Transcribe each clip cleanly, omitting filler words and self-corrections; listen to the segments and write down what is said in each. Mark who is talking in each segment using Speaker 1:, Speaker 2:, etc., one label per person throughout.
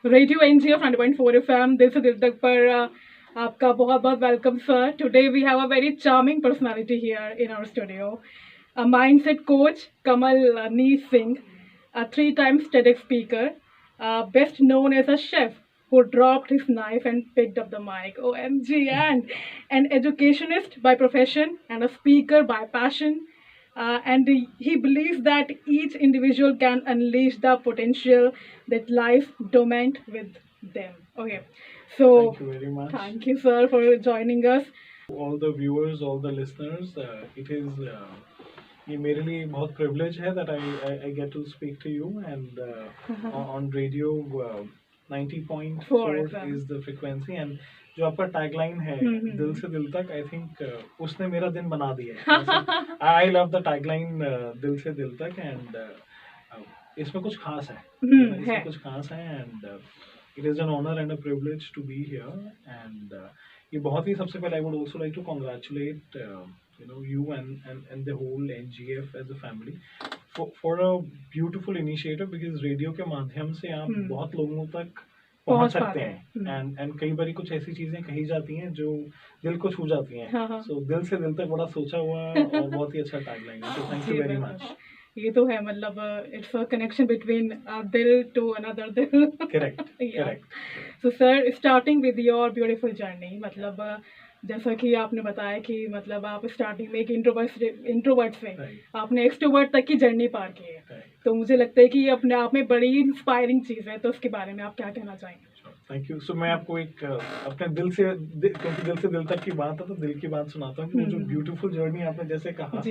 Speaker 1: Radio NGF 90.4 FM दिल से दिल तक पर आपका बहुत बहुत welcome sir. Today we have a very charming personality here in our studio. A mindset coach, Kamalneet Singh, a 3 times TEDx speaker, best known as a chef who dropped his knife and picked up the mic. OMG, and an educationist by profession and a speaker by passion. And he believes that each individual can unleash the potential that life dormant with them. Okay, so
Speaker 2: Thank you very much.
Speaker 1: thank you, sir, for joining us.
Speaker 2: All the viewers, all the listeners, it is ये मेरे लिए बहुत privilege है that I get to speak to you and on radio 90.4
Speaker 1: FM.
Speaker 2: is the frequency and जो आपका tagline है दिल से दिल तक I think उसने मेरा दिन बना दिया है. I love the tagline दिल से दिल तक and इसमें कुछ खास है. इसमें कुछ खास है and it is an honor and a privilege to be here and ये बहुत ही सबसे पहले I would also like to congratulate you and the whole NGF as a family for a beautiful initiative because radio के माध्यम से आप बहुत लोगों तक पहुंच सकते हैं and कई बार कुछ ऐसी चीजें कही जाती हैं जो दिल को छू जाती हैं. So दिल से दिल तक बड़ा सोचा हुआ और बहुत ही अच्छा टैगलाइन है. So thank you very much.
Speaker 1: ये तो है मतलब इट्स अ कनेक्शन बिटवीन दिल टू अनदर दिल.
Speaker 2: Correct.
Speaker 1: So sir starting with your beautiful journey मतलब जैसा कि आपने बताया कि मतलब आप स्टार्टिंग में एक इंट्रोवर्ट से आपने एक्सट्रोवर्ट तक की जर्नी पार की है. तो मुझे लगता है कि ये अपने आप में बड़ी इंस्पायरिंग चीज़ है. तो उसके बारे में आप क्या कहना चाहेंगे?
Speaker 2: Thank you. सो मैं आपको एक अपने क्योंकि दिल से दिल तक की बात है तो दिल की बात सुनाता हूँ कि वो जो ब्यूटीफुल जर्नी आपने जैसे कहा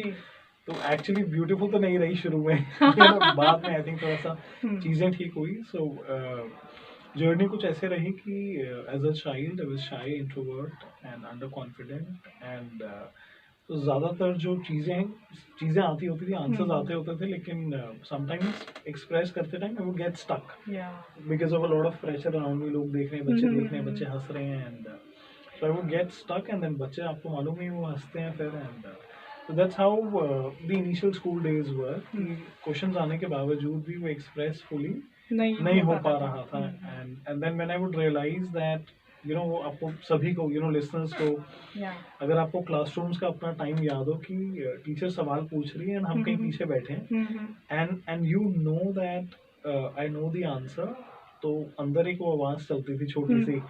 Speaker 2: तो एक्चुअली ब्यूटीफुल तो नहीं रही शुरू में. बाद में आई थिंक थोड़ा सा चीज़ें ठीक हुई. सो जर्नी कुछ ऐसे रही कि as a child I was shy, introvert and under confident and तो ज़्यादातर जो चीज़ें आती होती थी, आंसर्स आते होते थे, लेकिन समटाइम्स एक्सप्रेस करते time I would get stuck because of a lot of pressure around me. लोग देख रहे हैं, बच्चे देख रहे हैं, बच्चे हंस रहे हैं and so I would get stuck and then बच्चे आपको मालूम ही वो हंसते हैं फिर and so that's how the initial school days were. Questions आने के बावजूद भी वो एक्सप्रेस फुली नहीं हो पा रहा था and then when I would realize that आपको सभी को लिसनर्स को अगर आपको क्लासरूम्स का अपना टाइम याद हो कि टीचर सवाल पूछ रही है एंड हम कहीं पीछे बैठे हैं and you know that I know the answer, तो अंदर एक वो आवाज चलती थी छोटी सी,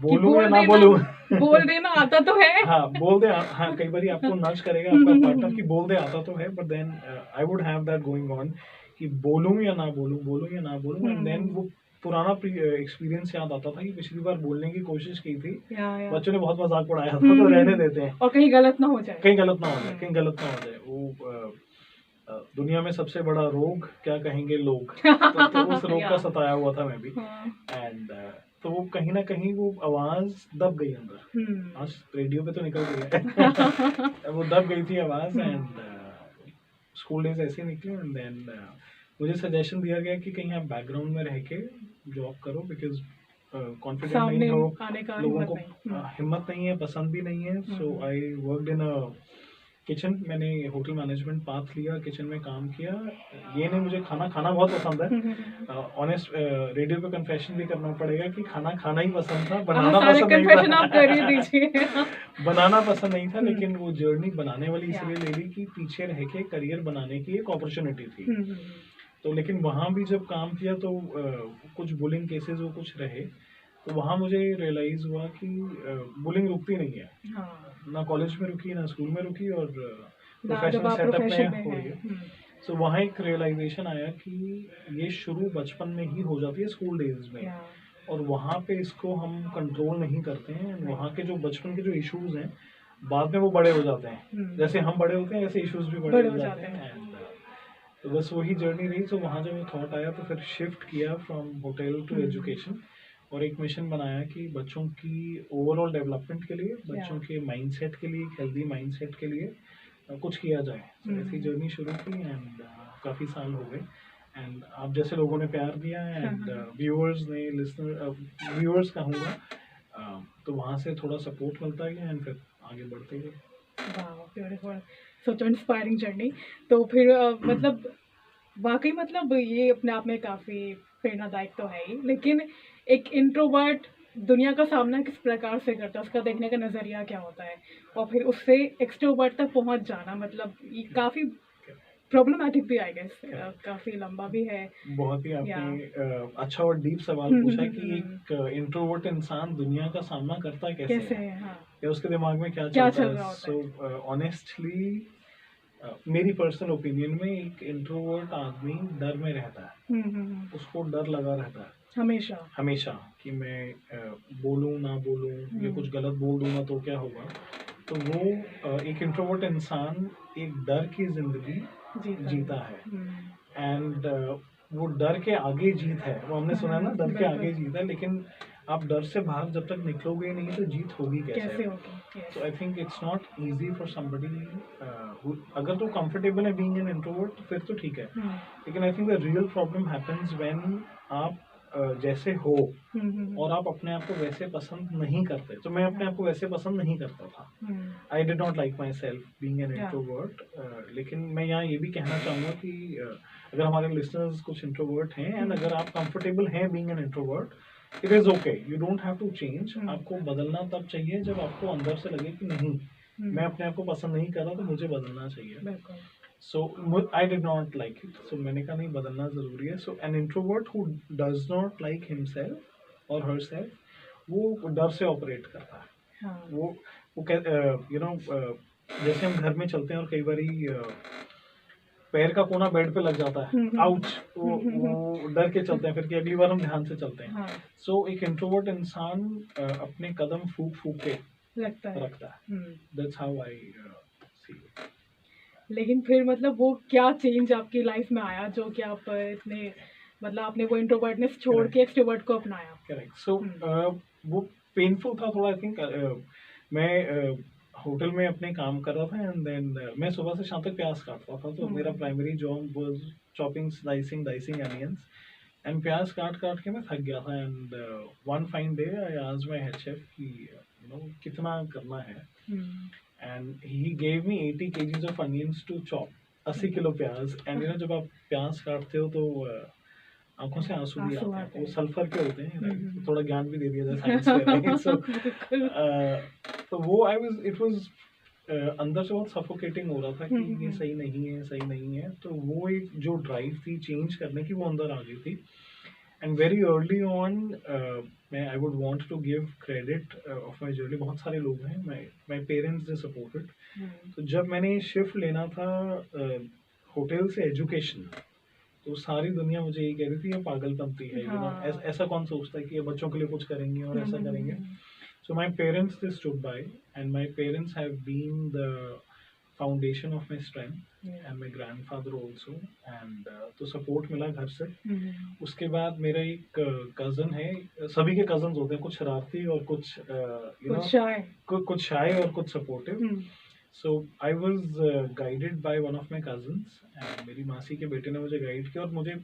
Speaker 2: बोलूं या ना बोलूं.
Speaker 1: बोल देना आता तो है.
Speaker 2: हाँ बोल दे. हाँ कई बार आपको नच करेगा आपका पार्टनर कि बोल दे आता तो है, but then I would have that going on कि बोलूं या ना बोलूं एंड देन वो पुराना एक्सपीरियंस याद आता था कि पिछली बार बोलने की कोशिश की थी, बच्चों ने बहुत मजाक उड़ाया था तो रहने देते हैं
Speaker 1: और कहीं गलत ना हो
Speaker 2: जाए. वो दुनिया में सबसे बड़ा रोग क्या कहेंगे लोग. तो उस रोग का सताया हुआ था मैं भी एंड तो वो कहीं ना कहीं वो आवाज दब गई अंदर. आज रेडियो पे तो निकल गई है. वो दब गई थी आवाज एंड स्कूल डेज ऐसे निकले एंड देन मुझे सजेशन दिया गया कि कहीं आप बैकग्राउंड में रह के जॉब करो बिकॉज कॉन्फिडेंट नहीं हो, लोगों को हिम्मत नहीं है, पसंद भी नहीं है. So I worked in a kitchen. मैंने होटल मैनेजमेंट पाथ लिया, किचन में काम किया. ये नहीं मुझे खाना बहुत पसंद है. ऑनेस्ट रेडियो पे कन्फेशन भी करना पड़ेगा कि खाना ही पसंद था, बनाना पसंद नहीं था. बनाना पसंद नहीं था, लेकिन वो जर्नी बनाने वाली इसलिए ले ली कि पीछे रह के करियर बनाने की एक अपॉर्चुनिटी थी. तो लेकिन वहाँ भी जब काम किया तो कुछ बुलिंग केसेस वो कुछ रहे, तो वहाँ मुझे रियलाइज हुआ कि बुलिंग रुकती नहीं है. ना कॉलेज में रुकी, ना स्कूल में रुकी और प्रोफेशनल सेटअप में हो रही है. सो वहाँ एक रियलाइजेशन आया कि ये शुरू बचपन में ही हो जाती है स्कूल डेज में और वहाँ पे इसको हम कंट्रोल नहीं करते हैं. वहाँ के जो बचपन के जो इश्यूज हैं बाद में वो बड़े हो जाते हैं. जैसे हम बड़े होते हैं ऐसे इश्यूज भी बड़े हो जाते हैं. तो बस वही जर्नी रही. तो वहाँ जब थॉट आया तो फिर शिफ्ट किया फ्रॉम होटल टू एजुकेशन और एक मिशन बनाया कि बच्चों की ओवरऑल डेवलपमेंट के लिए, बच्चों के माइंडसेट के लिए, हेल्दी माइंडसेट के लिए कुछ किया जाए. तो ऐसी जर्नी शुरू की एंड काफ़ी साल हो गए एंड आप जैसे लोगों ने प्यार दिया एंड व्यूअर्स ने व्यूअर्स कहूँगा तो वहाँ से थोड़ा सपोर्ट मिलता गया एंड फिर आगे बढ़ते गए.
Speaker 1: ब्यूटीफुल, सच इंस्पायरिंग जर्नी. तो फिर मतलब वाकई मतलब ये अपने आप में काफ़ी प्रेरणादायक तो है ही, लेकिन एक इंट्रोवर्ट दुनिया का सामना किस प्रकार से करता है, उसका देखने का नज़रिया क्या होता है, और फिर उससे एक्सट्रोवर्ट तक पहुंच जाना, मतलब ये काफ़ी प्रॉब्लमेटिक भी आई गेस, काफ़ी लंबा भी है।
Speaker 2: बहुत ही आपने अच्छा और डीप सवाल पूछा कि एक इंट्रोवर्ट इंसान दुनिया का सामना करता है कैसे है,
Speaker 1: हाँ,
Speaker 2: या उसके दिमाग में क्या
Speaker 1: क्या
Speaker 2: चलता
Speaker 1: चल
Speaker 2: है।
Speaker 1: रहा होता है।
Speaker 2: सो ऑनेस्टली मेरी पर्सनल ओपिनियन में एक इंट्रोवर्ट आदमी डर में रहता है, उसको डर लगा रहता है
Speaker 1: हमेशा
Speaker 2: हमेशा कि मैं बोलूं ना बोलूं, ये कुछ गलत बोल दूंगा तो क्या होगा। तो वो एक इंट्रोवर्ट इंसान एक डर की जिंदगी जीता है, एंड वो डर के आगे जीत है। वो हमने सुना है ना, डर के आगे जीत है, लेकिन आप डर से बाहर जब तक निकलोगे ही नहीं तो जीत होगी कैसे
Speaker 1: होगी।
Speaker 2: तो I think it's not easy for somebody, अगर तो कंफर्टेबल है बीइंग एन इंट्रोवर्ट फिर तो ठीक है, लेकिन I think the real problem happens when आप जैसे हो और आप अपने आप को वैसे पसंद नहीं करते। तो मैं अपने आप को वैसे पसंद नहीं करता था, आई did not like my self being an introvert. लेकिन मैं यहाँ ये भी कहना चाहूँगा कि अगर हमारे लिसनर्स कुछ इंट्रोवर्ट हैं एंड अगर आप कंफर्टेबल हैं being an introvert, it is okay, you don't have to change. आपको बदलना तब चाहिए जब आपको अंदर से लगे कि नहीं, मैं अपने आप को पसंद नहीं कर रहा तो मुझे बदलना चाहिए। So I did not like it, so मैंने कहा नहीं, बदलना ज़रूरी है। So an introvert who does not like himself और हरसेल्फ, वो डर से ऑपरेट करता है। वो यू नो जैसे हम घर में चलते हैं और कई बारी पैर का कोना बेड पे लग जाता है, आउच, वो डर के चलते हैं फिर कि अगली बार हम ध्यान से चलते हैं। सो एक इंट्रोवर्ट इंसान अपने कदम फूक फूक के रखता है। That's how I see it.
Speaker 1: लेकिन फिर मतलब वो क्या चेंज आपकी लाइफ में आया जो कि आप इतने, मतलब आपने वो इंट्रोवर्टनेस छोड़ के एक्सट्रोवर्ट को अपनाया?
Speaker 2: करेक्ट। सो वो पेनफुल था थोड़ा। आई थिंक मैं होटल में अपने काम कर रहा था एंड देन मैं सुबह से शाम तक प्याज काटता था, तो मेरा primary job was chopping, dicing onions, and प्याज काट काट के मैं थक गया था। And one fine day I asked my head chef कि यू नो कितना करना है, and he gave me 80 kgs of onions to chop, 80 kilo प्याज। एंड यू नो जब आप प्याज काटते हो तो आंखों से आंसू भी आते हैं, वो सल्फर के होते हैं, थोड़ा ज्ञान भी दे दिया जाए साइंस में। सो तो वो इट वाज अंदर से बहुत सफोकेटिंग हो रहा था कि ये सही नहीं है। तो वो एक जो ड्राइव थी चेंज करने की, वो अंदर आ गई थी। एंड वेरी अर्ली ऑन मैं I would want to give credit of my journey. बहुत सारे लोग हैं, माय पेरेंट्स दे सपोर्टेड। तो जब मैंने शिफ्ट लेना था होटल से एजुकेशन, तो सारी दुनिया मुझे यही कह रही थी ये पागलपंती है, यू नो ऐसा कौन सोचता है कि ये बच्चों के लिए कुछ करेंगे और ऐसा करेंगे। So my parents, they stood by, and my parents have been the foundation of my strength, and my grandfather also, and तो support मिला घर से। उसके बाद मेरा एक cousin है, सभी के cousins होते हैं, कुछ शरारती और कुछ you know कुछ shy और कुछ supportive। So I was guided by one of my cousins, and मेरी मासी के बेटे ने मुझे गाइड किया, और मुझे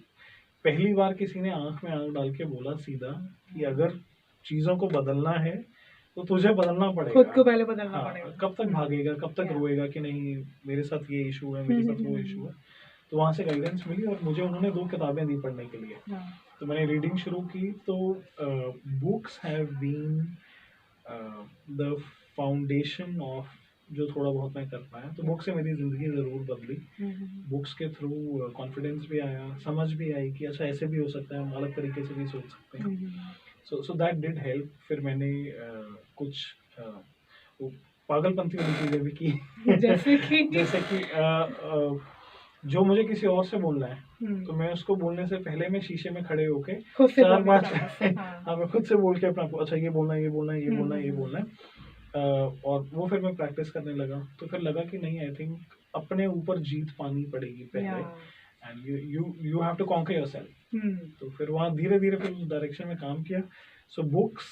Speaker 2: पहली बार किसी ने आँख में आँख डाल के बोला सीधा कि अगर चीज़ों को बदलना है तो तुझे बदलना पड़ेगा,
Speaker 1: खुद को पहले बदलना पड़ेगा।
Speaker 2: कब तक भागेगा, कब तक रोएगा कि नहीं मेरे साथ ये इशू है, मेरे साथ वो इशू है। तो वहाँ से गाइडेंस मिली, और मुझे उन्होंने 2 किताबें दी पढ़ने के लिए। तो मैंने रीडिंग शुरू की। तो books have been the foundation of जो थोड़ा बहुत मैं कर पाया। तो बुक से मेरी ज़िंदगी ज़रूर बदली। बुक्स के थ्रू कॉन्फिडेंस भी आया, समझ भी आई कि अच्छा ऐसे भी हो सकता है, हम अलग तरीके से भी सोच सकते हैं। So that did help. फिर मैंने कुछ वो पागलपंती वाली चीज़ें भी की, जैसे कि जो मुझे किसी और से बोलना है तो मैं उसको बोलने से पहले मैं शीशे में खड़े होके 4-5 हाँ मैं खुद से बोल के अपना अच्छा ये बोलना है, और वो फिर मैं प्रैक्टिस करने लगा। तो फिर लगा कि नहीं, आई थिंक अपने ऊपर जीत पानी पड़ेगी पहले, and you have to conquer yourself. तो फिर वहाँ धीरे धीरे फिर उस डायरेक्शन में काम किया। So books,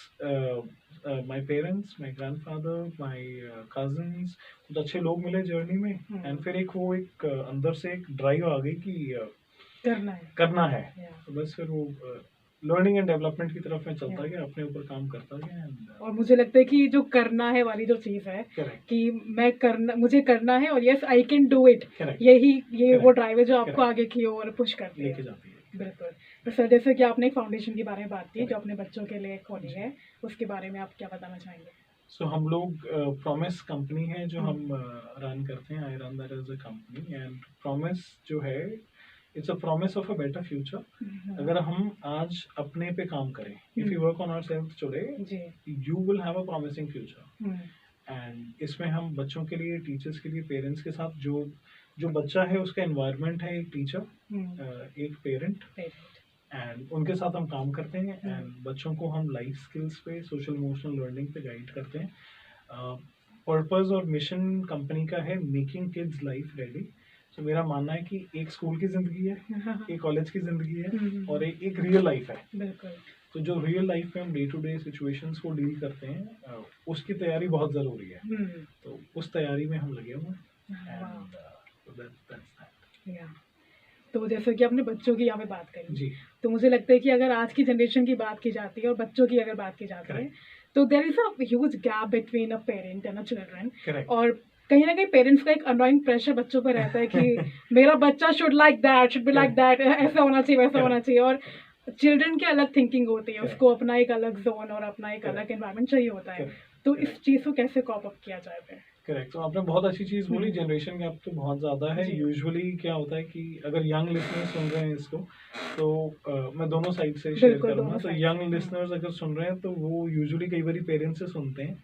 Speaker 2: my parents, my grandfather, my cousins, कुछ अच्छे लोग मिले जर्नी में, एंड फिर एक अंदर से एक ड्राइव आ गई कि करना है। तो बस फिर वो लर्निंग एंड डेवलपमेंट की तरफ मैं चलता गया, अपने ऊपर काम करता गया।
Speaker 1: और मुझे लगता है कि जो करना है वाली जो चीज़ है कि मुझे करना है और yes I can do it, ये वो ड्राइव है जो आपको आगे की ओर पुश करती है।
Speaker 2: लेके जाती है।
Speaker 1: बिल्कुल। तो सर जैसे कि आपने एक फाउंडेशन के बारे में बात की जो अपने बच्चों के लिए खोली है, उसके बारे में आप क्या बताना चाहेंगे?
Speaker 2: सो हम लोग प्रॉमिस कंपनी है जो हम रन करते हैं। I run that as a company and promise जो है it's a promise of a better future. अगर हम आज अपने पे काम करें, if you work on ourselves today, you will have a promising future. And इसमें हम बच्चों के लिए, टीचर्स के लिए, पेरेंट्स के साथ, जो बच्चा है उसका एनवायरनमेंट है एक टीचर, एक पेरेंट, एंड उनके साथ हम काम करते हैं एंड बच्चों को हम लाइफ स्किल्स पे, सोशल इमोशनल लर्निंग पे गाइड करते हैं। पर्पस और मिशन कंपनी का है मेकिंग किड्स लाइफ रेडी। तो मेरा मानना है कि एक स्कूल की जिंदगी है, एक कॉलेज की जिंदगी है और एक रियल लाइफ है।
Speaker 1: बिल्कुल।
Speaker 2: तो जो रियल लाइफ में हम डे टू डे सिचुएशंस को डील करते हैं, उसकी तैयारी बहुत ज़रूरी है। तो उस तैयारी में हम लगे हुए हैं।
Speaker 1: तो जैसे कि आपने बच्चों की यहाँ पे बात करी
Speaker 2: जी,
Speaker 1: तो मुझे लगता है कि अगर आज की जनरेशन की बात की जाती है और बच्चों की अगर बात की जाती है तो there is a huge gap between a parent and a children. और कहीं ना कहीं पेरेंट्स का एक अनोइंग प्रेशर बच्चों पर रहता है कि मेरा बच्चा should like that, should be like that, ऐसा होना चाहिए, वैसा होना चाहिए। और चिल्ड्रन की अलग थिंकिंग होती है, उसको अपना एक अलग जोन और अपना एक अलग एनवायरनमेंट चाहिए होता है। तो इस चीज़ को कैसे कॉप अप किया जाए फिर?
Speaker 2: करेक्ट। तो आपने बहुत अच्छी चीज़ बोली, जनरेशन गैप तो बहुत ज़्यादा है। यूजुअली क्या होता है कि अगर यंग लिसनर्स सुन रहे हैं इसको, तो मैं दोनों साइड से शेयर करूँगा। तो यंग लिसनर्स अगर सुन रहे हैं तो वो यूजुअली कई बार पेरेंट्स से सुनते हैं,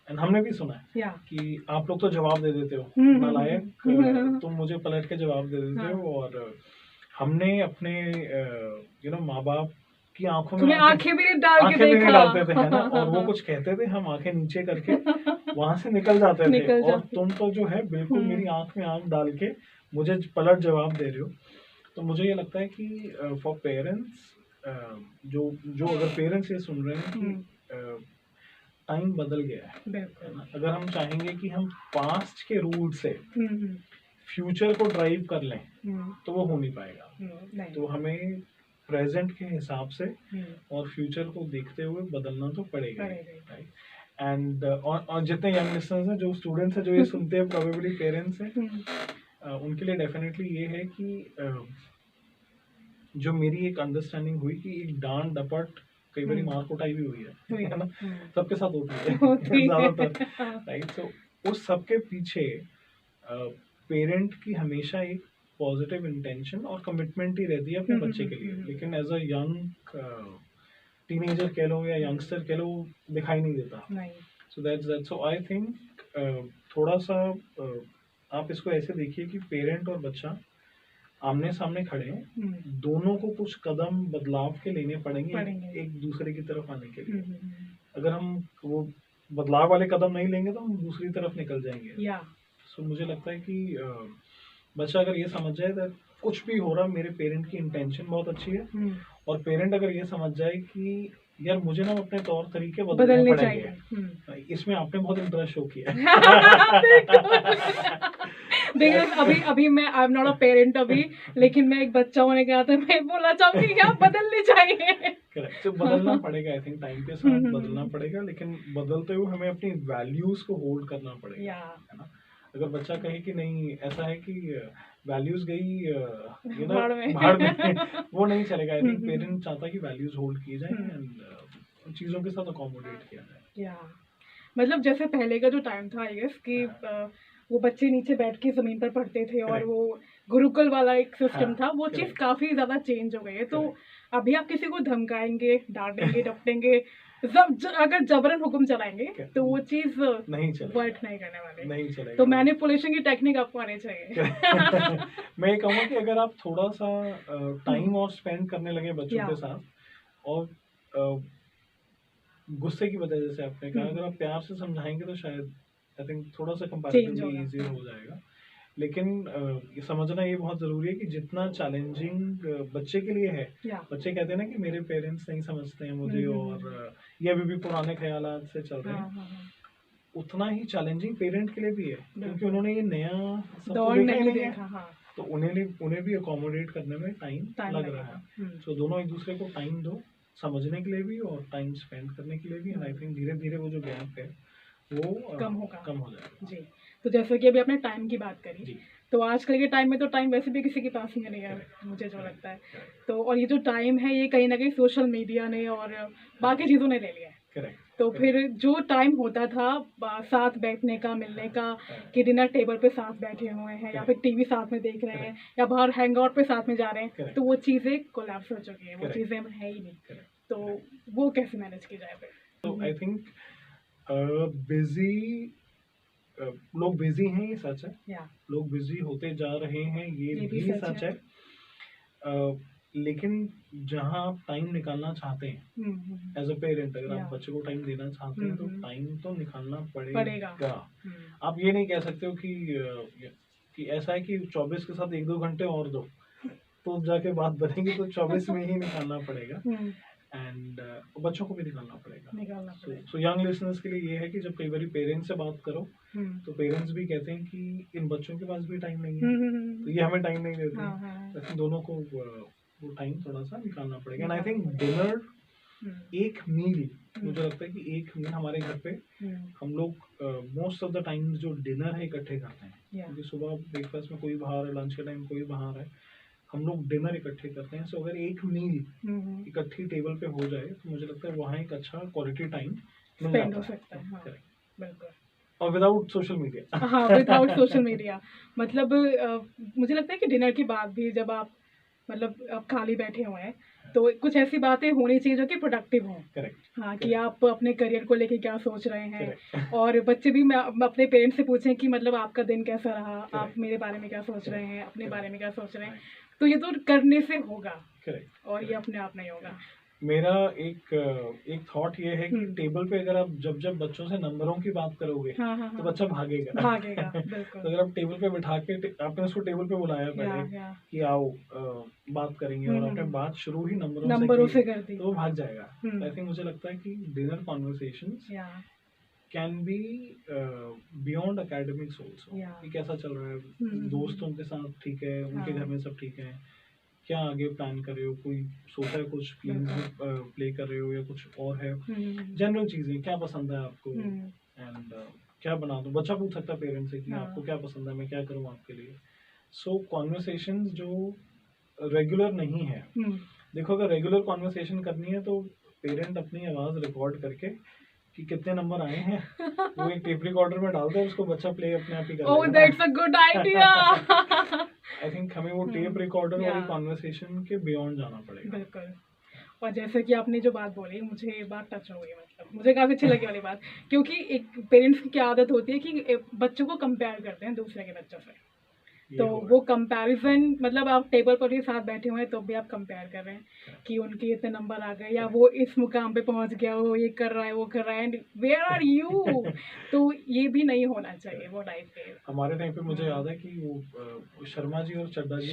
Speaker 2: एंड हमने भी सुना है कि आप लोग तो जवाब दे देते हो, नालायक, तुम मुझे पलट के जवाब दे देते हो। और हमने अपने माँ बाप की आंखों में
Speaker 1: आंखें भी नहीं डालते
Speaker 2: थे, है ना, और वो कुछ कहते थे, हम आंखें नीचे करके वहां से निकल जाते थे। और तुम तो जो है बिल्कुल मेरी आंख में आंख डाल के मुझे पलट जवाब दे रहे हो। तो मुझे ये लगता है कि फॉर पेरेंट्स, जो अगर पेरेंट्स ये सुन रहे हैं कि टाइम बदल गया है ना, अगर हम चाहेंगे कि हम पास्ट के रूल से फ्यूचर को ड्राइव कर लें तो वो हो नहीं पाएगा। तो हमें प्रेजेंट के हिसाब से और फ्यूचर को देखते हुए बदलना तो पड़ेगा, राइट। एंड और जितने यंग लिसनर्स हैं, जो स्टूडेंट्स हैं, जो ये सुनते हैं, प्रोबेबली पेरेंट्स हैं, उनके लिए डेफिनेटली ये है कि जो मेरी एक अंडरस्टैंडिंग हुई कि एक डांट डपट, कई बार मार कुटाई भी हुई है ना, सबके साथ होती है ज्यादातर, राइट। तो उस सबके पीछे पेरेंट की हमेशा एक पॉजिटिव इंटेंशन और कमिटमेंट ही रहती है अपने बच्चे के लिए। लेकिन एज अ यंग टीनेजर कह लो या यंगस्टर कह लो, दिखाई नहीं देता। So that's so I think थोड़ा सा आप इसको ऐसे देखिए कि पेरेंट और बच्चा आमने सामने खड़े हैं, दोनों को कुछ कदम बदलाव के लेने पड़ेंगे एक दूसरे की तरफ आने के लिए। अगर हम वो बदलाव वाले कदम नहीं लेंगे तो हम दूसरी तरफ निकल जाएंगे। सो मुझे लगता है कि बच्चा अगर ये समझ जाए तो कुछ भी हो रहा, मेरे पेरेंट की इंटेंशन बहुत अच्छी है, और पेरेंट अगर ये समझ जाए कि यार मुझे ना अपने तौर तरीके बदलने पड़ेंगे, इसमें आपने बहुत इंटरेस्ट शो किया
Speaker 1: देखिए अभी मैं I am not a parent अभी, लेकिन मैं एक बच्चा होने के नाते मैं बोलना चाहूंगी कि आप बदलने चाहिए।
Speaker 2: करेक्ट। तो बदलना पड़ेगा, आई थिंक टाइम के साथ बदलना पड़ेगा, लेकिन बदलते हुए हमें अपनी वैल्यूज को होल्ड करना पड़ेगा, है ना। अगर बच्चा कहे कि नहीं, ऐसा है कि वैल्यूज गई भाड़ में वो नहीं चलेगा। आई थिंक पेरेंट चाहता है कि वैल्यूज होल्ड किए जाए एंड चीजों के साथ अकोमोडेट किया जाए।
Speaker 1: मतलब जैसे पहले का जो टाइम था, आई गेस कि वो बच्चे नीचे बैठ के जमीन पर पढ़ते थे और वो गुरुकुल वाला एक सिस्टम था, वो चीज काफी ज्यादा चेंज हो गई है। तो अभी आप किसी को धमकाएंगे, डांटेंगे, डपटेंगे, अगर जबरन हुक्म चलाएंगे तो वो चीज
Speaker 2: नहीं
Speaker 1: वर्क नहीं करने वाले,
Speaker 2: नहीं चलेगा।
Speaker 1: तो मैनिपुलेशन की टेक्निक आपको आनी चाहिए।
Speaker 2: मैं ये कहूँगा कि अगर आप थोड़ा सा टाइम और स्पेंड करने लगे बच्चों के साथ, और गुस्से की वजह जैसे आपने कहा, अगर आप प्यार से समझाएंगे तो शायद आई थिंक थोड़ा सा कंपैरेटिवली इजी हो जाएगा। लेकिन ये समझना ये बहुत ज़रूरी है कि जितना चैलेंजिंग बच्चे के लिए है, बच्चे कहते हैं ना कि मेरे पेरेंट्स नहीं समझते हैं मुझे, और ये अभी भी पुराने ख्यालात से चल रहे हैं, उतना ही चैलेंजिंग पेरेंट के लिए भी है, क्योंकि उन्होंने ये नया
Speaker 1: दौर नहीं देखा,
Speaker 2: तो उन्हें भी अकोमोडेट करने में टाइम लग रहा है। तो दोनों एक दूसरे को टाइम दो, समझने के लिए भी और टाइम स्पेंड करने के लिए भी, एंड आई थिंक धीरे धीरे वो जो गैप है वो कम हो जाएगा।
Speaker 1: जी। तो जैसे कि अभी आपने टाइम की बात करी, तो आजकल के टाइम में तो टाइम वैसे भी किसी के पास ही नहीं है, मुझे जो लगता है। तो और ये जो टाइम है ये कहीं ना कहीं सोशल मीडिया ने और बाकी चीज़ों ने ले लिया है। तो फिर जो टाइम होता था साथ बैठने का, मिलने का, कि डिनर टेबल पे साथ बैठे हुए हैं या फिर टीवी साथ में देख रहे हैं या बाहर हैंग आउट पे साथ में जा रहे हैं, तो वो चीज़ें कोलैप्स हो चुकी है, वो चीज़ें अब है ही नहीं। तो वो कैसे मैनेज की जाए फिर?
Speaker 2: तो आई थिंक बिजी लोग बिजी हैं, ये सच है। लोग बिजी होते जा रहे हैं, ये भी सच है। लेकिन जहाँ आप टाइम निकालना चाहते हैं एज अ पेरेंट, अगर आप बच्चे को टाइम देना चाहते हैं तो टाइम तो निकालना पड़ेगा। आप ये नहीं कह सकते हो कि ऐसा है कि 24 के साथ 1-2 घंटे और दो तो जाके बात बनेगी, तो 24 में ही निकालना पड़ेगा। एंड बच्चों को भी निकालना पड़ेगा। सो यंग लिसनर्स के लिए ये है कि जब कई बार पेरेंट्स से बात करो तो पेरेंट्स भी कहते हैं कि इन बच्चों के पास भी टाइम नहीं है, तो ये हमें टाइम नहीं देते हैं। लेकिन दोनों को वो टाइम थोड़ा सा निकालना पड़ेगा। एंड आई थिंक डिनर, एक मील, मुझे लगता है कि एक मील हमारे घर पे हम लोग मोस्ट ऑफ द टाइम जो डिनर है इकट्ठे करते हैं, क्योंकि सुबह ब्रेकफास्ट में कोई बाहर है, लंच के टाइम कोई बाहर है, हम लोग डिनर इकट्ठे करते हैं। सो अगर एक मील इकट्ठी टेबल पे हो जाए तो मुझे लगता है वहाँ एक अच्छा क्वालिटी टाइम
Speaker 1: स्पेंड हो सकता है। हाँ, बिल्कुल।
Speaker 2: और विदाउट सोशल मीडिया।
Speaker 1: हाँ, विदाउट सोशल मीडिया। मतलब मुझे लगता है कि डिनर के बाद भी जब आप मतलब आप खाली बैठे हुए हैं तो कुछ ऐसी बातें होनी चाहिए जो कि प्रोडक्टिव हों।
Speaker 2: करेक्ट।
Speaker 1: हाँ, कि आप अपने करियर को लेके क्या सोच रहे हैं और बच्चे भी अपने पेरेंट्स से पूछें कि मतलब आपका दिन कैसा रहा, आप मेरे बारे में क्या सोच रहे हैं, अपने बारे में क्या सोच रहे हैं। तो ये तो करने से होगा और ये अपने आप नहीं होगा।
Speaker 2: मेरा एक थॉट ये है कि टेबल पे अगर आप जब बच्चों से नंबरों की बात करोगे तो बच्चा भागेगा।
Speaker 1: बिल्कुल।
Speaker 2: तो अगर आप टेबल पे बिठा के आपने उसको टेबल पे बुलाया पहले कि आओ बात करेंगे और आपने बात शुरू ही नंबरों से कर दी तो वो भाग जाएगा। आई थिंक मुझे लगता है कि dinner conversations can be beyond academics also, कि कैसा चल रहा है दोस्तों के साथ, ठीक है उनके घर में सब ठीक है, क्या आगे प्लान कर रहे हो, कोई सोचा है कुछ गेम्स में प्ले कर रहे हो या कुछ और है, जनरल चीजें क्या पसंद है आपको, एंड क्या बना दूं। बच्चा पूछ सकता है पेरेंट्स से कि आपको क्या पसंद है, मैं क्या करूं आपके लिए। सो कॉन्वर्सेशंस जो रेगुलर नहीं है, देखो अगर रेगुलर कॉन्वर्सेशन करनी है तो पेरेंट अपनी आवाज रिकॉर्ड करके कि कितने नंबर आए हैं वो एक टेप रिकॉर्डर में डाल दे, उसको बच्चा प्ले अपने आप ही कर लेगा।
Speaker 1: Oh, that's a good idea.
Speaker 2: I think हमें वो टेप रिकॉर्डर और कॉन्वर्सेशन के बियॉन्ड जाना पड़ेगा।
Speaker 1: बिल्कुल। और जैसे कि आपने जो बात बोली, मुझे ये बात टच हो गई, मतलब मुझे काफ़ी अच्छी लगी वाली बात, क्योंकि एक पेरेंट्स की क्या आदत होती है कि बच्चों को कंपेयर करते हैं दूसरे के बच्चों से। तो वो कंपैरिजन, मतलब आप टेबल पर ही साथ बैठे हुए हैं तो भी आप कंपेयर कर रहे हैं कि उनके इतने नंबर आ गए या वो इस मुकाम पे पहुंच गया, वो ये कर रहा है, वो कर रहा है, एंड वेयर आर यू। तो ये भी नहीं होना चाहिए वो टाइप पे।
Speaker 2: हमारे टाइम पे मुझे याद है कि वो शर्मा जी और चड्डा जी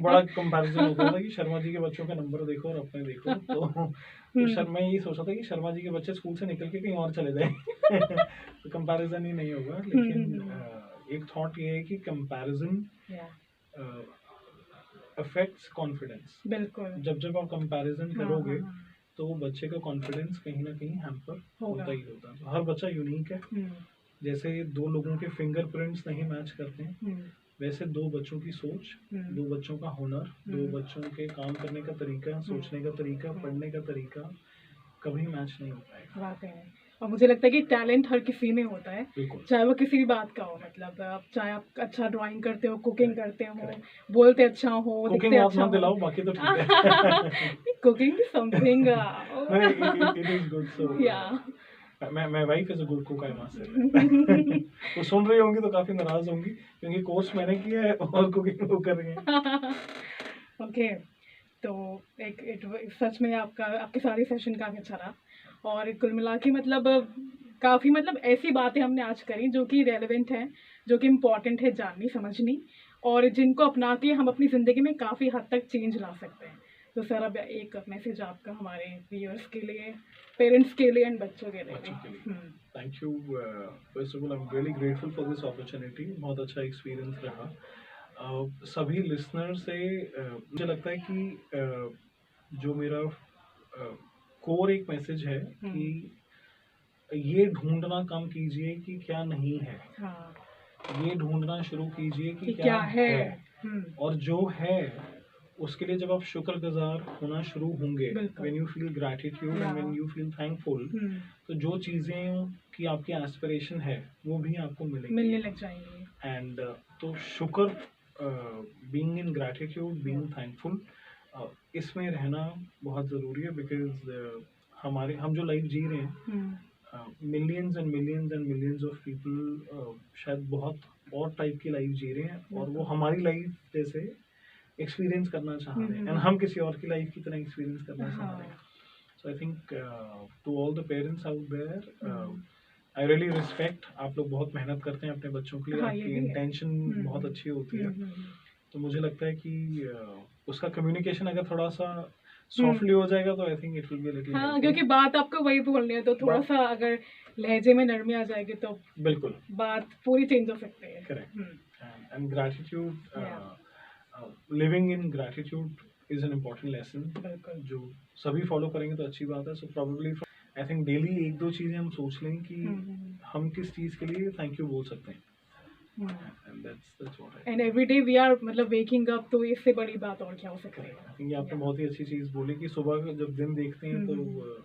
Speaker 2: बड़ा कंपैरिजन होता था कि शर्मा जी के बच्चों के नंबर देखो और अपने देखो। तो शर्मा यही सोचा था कि शर्मा जी के बच्चे स्कूल से निकल के कहीं और चले जाए। तो कंपैरिजन ही नहीं होगा। लेकिन एक थॉट ये है कि कंपैरिजन अफेक्ट्स कॉन्फिडेंस।
Speaker 1: बिल्कुल।
Speaker 2: जब आप कंपैरिजन करोगे तो बच्चे का कॉन्फिडेंस कहीं ना कहीं हैम्पर होता ही होता है। हर बच्चा यूनिक है। जैसे दो लोगों के फिंगरप्रिंट्स नहीं मैच करते हैं, वैसे दो बच्चों की सोच, दो बच्चों का हुनर, दो बच्चों के काम करने का तरीका, सोचने का तरीका, पढ़ने का तरीका कभी मैच नहीं हो पाएगा।
Speaker 1: और मुझे लगता है कि टैलेंट हर किसी में होता है, चाहे वो किसी भी बात का हो। मतलब चाहे आप अच्छा ड्राइंग करते हो, कुकिंग करते हो, बोलते अच्छा हो, दिखते अच्छा हो,
Speaker 2: दिलाओ, बाकी तो ठीक है।
Speaker 1: Cooking is something,
Speaker 2: it is good. So मैं wife is a good cook, I must say. वो सुन रही होंगी तो काफी नाराज होंगी क्योंकि कोर्स मैंने किया है और कुकिंग वो कर रही हैं।
Speaker 1: ओके, तो सच में आपकी सारी सेशन काफी अच्छा रहा और कुल मिला के मतलब काफ़ी मतलब ऐसी बातें हमने आज करी जो कि रेलेवेंट हैं, जो कि इम्पॉर्टेंट है जाननी समझनी, और जिनको अपना के हम अपनी ज़िंदगी में काफ़ी हद तक चेंज ला सकते हैं। तो सर अब एक मैसेज आपका हमारे व्यूअर्स के लिए, पेरेंट्स के लिए एंड बच्चों के लिए।
Speaker 2: Thank you. First of all I am really grateful for this opportunity. बहुत अच्छा एक्सपीरियंस रहा। सभी लिसनर से मुझे लगता है कि जो मेरा कोर एक मैसेज है कि ये ढूंढना कम कीजिए कि क्या नहीं है। ये ढूंढना शुरू कीजिए कि
Speaker 1: कि
Speaker 2: क्या है।
Speaker 1: हम्म,
Speaker 2: और जो है उसके लिए जब आप शुक्रगुजार होना शुरू होंगे,
Speaker 1: बिल्कुल।
Speaker 2: When you feel gratitude and
Speaker 1: Yeah.
Speaker 2: When you feel thankful,
Speaker 1: hmm,
Speaker 2: तो जो चीज़ें की आपकी एस्पिरेशन है वो भी आपको
Speaker 1: मिलने
Speaker 2: मिलेंगी।
Speaker 1: लग जाएंगे।
Speaker 2: एंड तो शुक्र, being in gratitude, being thankful, इसमें रहना बहुत ज़रूरी है। बिकॉज हम जो लाइफ जी रहे हैं, millions and millions and millions of people शायद बहुत और टाइप की लाइफ जी रहे हैं और वो हमारी लाइफ जैसे एक्सपीरियंस करना चाह रहे हैं एंड हम किसी और की लाइफ की तरह एक्सपीरियंस करना चाह रहे हैं। So I think to all the parents out there, I really respect, आप लोग बहुत मेहनत करते हैं अपने बच्चों के लिए,
Speaker 1: हाँ, ये
Speaker 2: आपकी
Speaker 1: भी है।
Speaker 2: इंटेंशन बहुत अच्छी होती है। तो मुझे लगता है कि उसका कम्युनिकेशन अगर थोड़ा सा सॉफ्टली हो जाएगा तो I think it will be little
Speaker 1: हाँ, क्योंकि बात आपको वही बोलनी है, तो थोड़ा सा अगर लहजे में नरमी आ जाएगी तो
Speaker 2: बिल्कुल
Speaker 1: बात पूरी चेंज हो सकती है।
Speaker 2: Correct. And gratitude,
Speaker 1: Yeah.
Speaker 2: Living in gratitude is an important lesson,
Speaker 1: बिल्कुल।
Speaker 2: जो सभी फॉलो करेंगे तो अच्छी बात है। So probably I think daily एक दो चीज़ें हम सोच लें कि हम किस चीज़ के लिए थैंक यू बोल सकते हैं। And that's what I
Speaker 1: and every day we are मतलब वेकिंग अप, तो इससे बड़ी बात और क्या हो सकती है।
Speaker 2: आई थिंक ये आपने बहुत ही अच्छी चीज़ बोली कि सुबह का जब दिन देखते हैं तो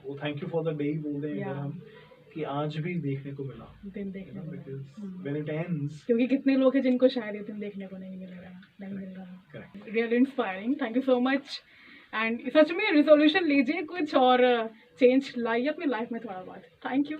Speaker 2: वो thank you for the day ही बोलते हैं अगर हम, कि आज भी देखने को मिला
Speaker 1: दिन देखने को
Speaker 2: बिकॉज व्हेन इट एंड्स।
Speaker 1: क्योंकि कितने लोग हैं जिनको शायद ये दिन देखने को नहीं मिल रहा।
Speaker 2: Correct.
Speaker 1: Really inspiring, thank you so much. And such में रिजोल्यूशन लीजिए कुछ और चेंज लाइए अपनी लाइफ में थोड़ा बहुत। Thank you.